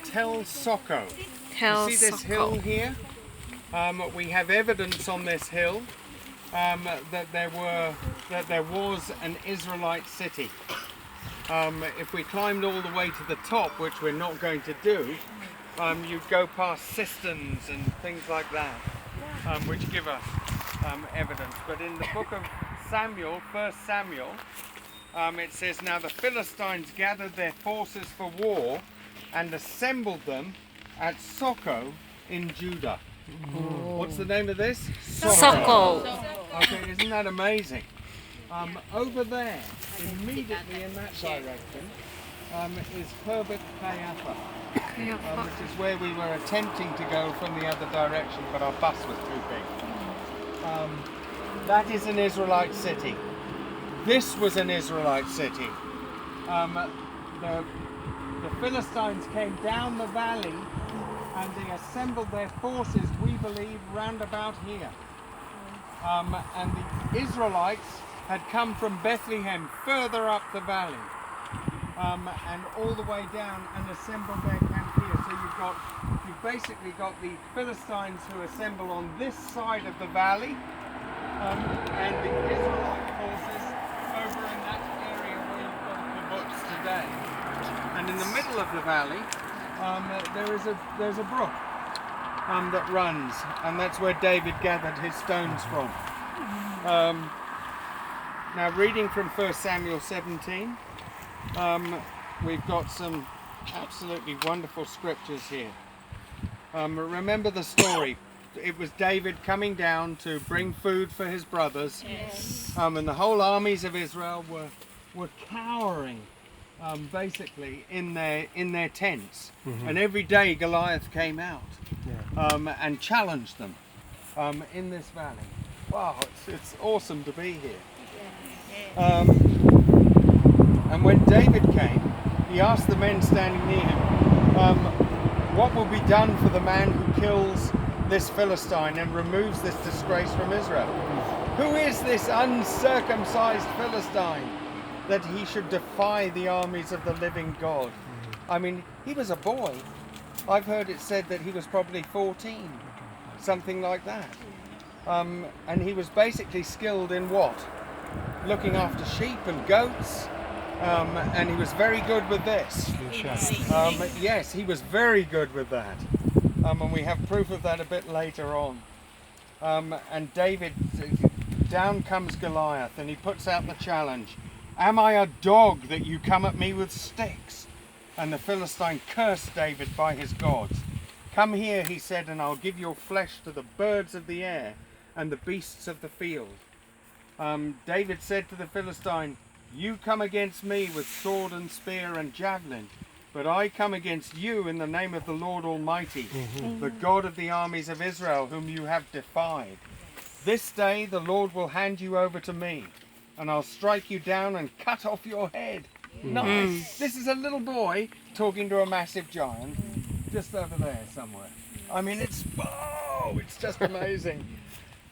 Tel Soko. Tel You see this hill here? We have evidence on this hill that there was an Israelite city. If we climbed all the way to the top, which we're not going to do, you'd go past cisterns and things like that, which give us evidence. But in the book of Samuel, 1 Samuel, it says, "Now the Philistines gathered their forces for war and assembled them at Soko in Judah." What's the name of this? Soko. Okay, isn't that amazing? Over there, immediately in that direction, is Herbert Kayafa, which is where we were attempting to go from the other direction, but our bus was too big. That is an Israelite city. This was an Israelite city. The Philistines came down the valley and they assembled their forces, we believe, round about here. And the Israelites had come from Bethlehem further up the valley and all the way down and assembled their camp here. So you've basically got the Philistines who assemble on this side of the valley and the Israelite forces over in that area where you've got the kibbutz today. And in the middle of the valley, there's a brook that runs, and that's where David gathered his stones from. Now, reading from 1 Samuel 17, we've got some absolutely wonderful scriptures here. Remember the story. It was David coming down to bring food for his brothers, and the whole armies of Israel were cowering. Basically in their tents, and every day Goliath came out and challenged them in this valley. Wow, it's awesome to be here. And when David came, he asked the men standing near him, what will be done for the man who kills this Philistine and removes this disgrace from Israel? Who is this uncircumcised Philistine that he should defy the armies of the living God? I mean, he was a boy. I've heard it said that he was probably 14, something like that. And he was basically skilled in what? Looking after sheep and goats. And he was very good with this. Yes, he was very good with that. And we have proof of that a bit later on. And David, down comes Goliath, and he puts out the challenge. "Am I a dog that you come at me with sticks?" And the Philistine cursed David by his gods. "Come here," he said, "and I'll give your flesh to the birds of the air and the beasts of the field." David said to the Philistine, "You come against me with sword and spear and javelin, but I come against you in the name of the Lord Almighty, the God of the armies of Israel, whom you have defied. This day the Lord will hand you over to me, and I'll strike you down and cut off your head." Nice. This is a little boy talking to a massive giant just over there somewhere. I mean, it's just amazing.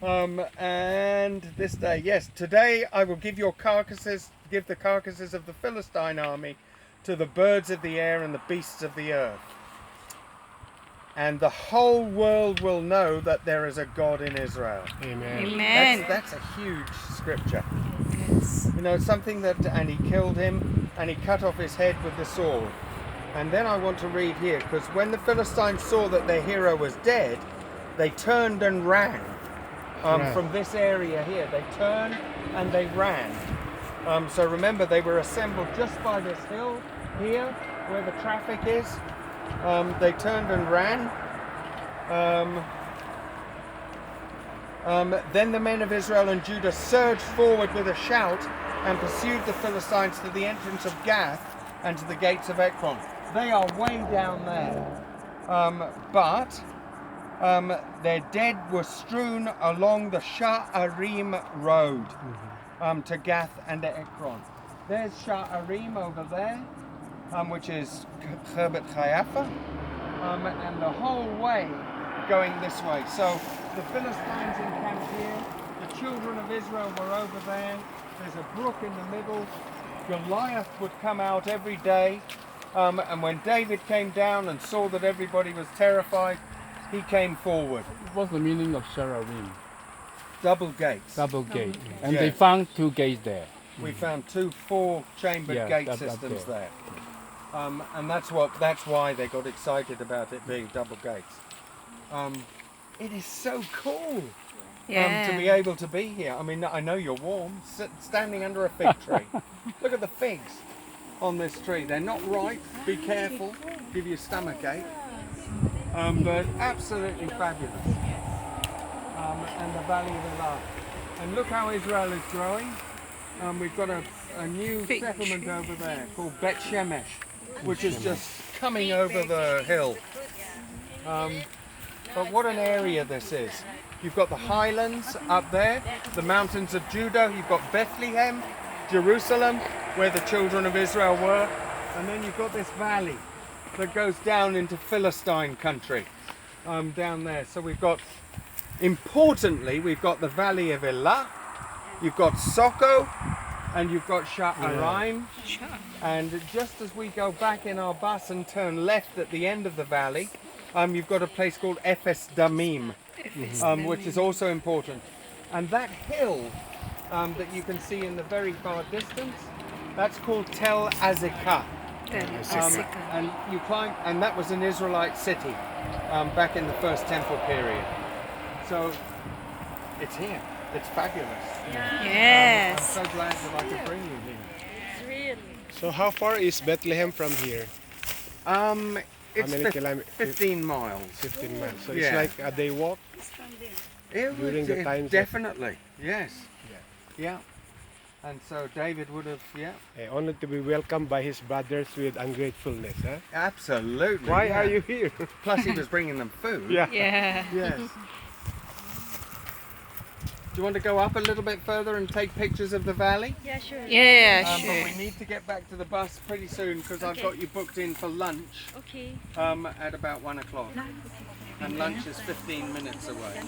And this day, yes, today I will give the carcasses of the Philistine army to the birds of the air and the beasts of the earth. And the whole world will know that there is a God in Israel. Amen. Amen. That's a huge scripture. You know, something that, and he killed him, and he cut off his head with the sword. And then I want to read here, because when the Philistines saw that their hero was dead, they turned and ran from this area here. They turned and they ran. So remember, they were assembled just by this hill here, where the traffic is. They turned and ran. Then the men of Israel and Judah surged forward with a shout and pursued the Philistines to the entrance of Gath and to the gates of Ekron. They are way down there. But their dead were strewn along the Sha'arim road to Gath and to Ekron. There's Sha'arim over there, which is Herbert Kayafa, and the whole way going this way. So the Philistines encamped here, the children of Israel were over there, there's a brook in the middle. Goliath would come out every day And when David came down and saw that everybody was terrified, he came forward. What's the meaning of Cherubim? Double gates. Double gate. And Yeah. they found 2 gates there. We found 2 4-chambered Yeah, gate up systems there. there. And that's why they got excited about it being double gates. It is so cool to be able to be here. I mean, I know you're warm, standing under a fig tree. Look at the figs on this tree. They're not ripe. Be careful, give you a stomach ache. But absolutely fabulous. And the Valley of Ellah. And look how Israel is growing. We've got a new Fig settlement over there called Bet Shemesh, which is just coming over the hill. But what an area this is. You've got the highlands up there, the mountains of Judah, you've got Bethlehem, Jerusalem, where the children of Israel were, and then you've got this valley that goes down into Philistine country down there. So we've got, importantly, we've got the Valley of Ellah, you've got Soko, and you've got Sha'araim. And just as we go back in our bus and turn left at the end of the valley, you've got a place called Ephes Damim, which is also important. And that hill that you can see in the very far distance, that's called Tel Azekah. And you climb, and that was an Israelite city back in the first temple period. So it's here. It's fabulous. Yes. I'm so glad that I could bring you here. So how far is Bethlehem from here? It's many kilometers? 15 miles. 15 miles. So Yeah. it's like a day walk? During the times of- definitely, yes. Yeah. And so David would have, Only to be welcomed by his brothers with ungratefulness, huh? absolutely. Why yeah. are you here? Plus he was bringing them food. Yeah. Yeah. Yes. Do you want to go up a little bit further and take pictures of the valley? Yeah, sure. Yeah, But sure. we need to get back to the bus pretty soon because I've got you booked in for lunch Okay. at about 1 o'clock. And lunch is 15 minutes away.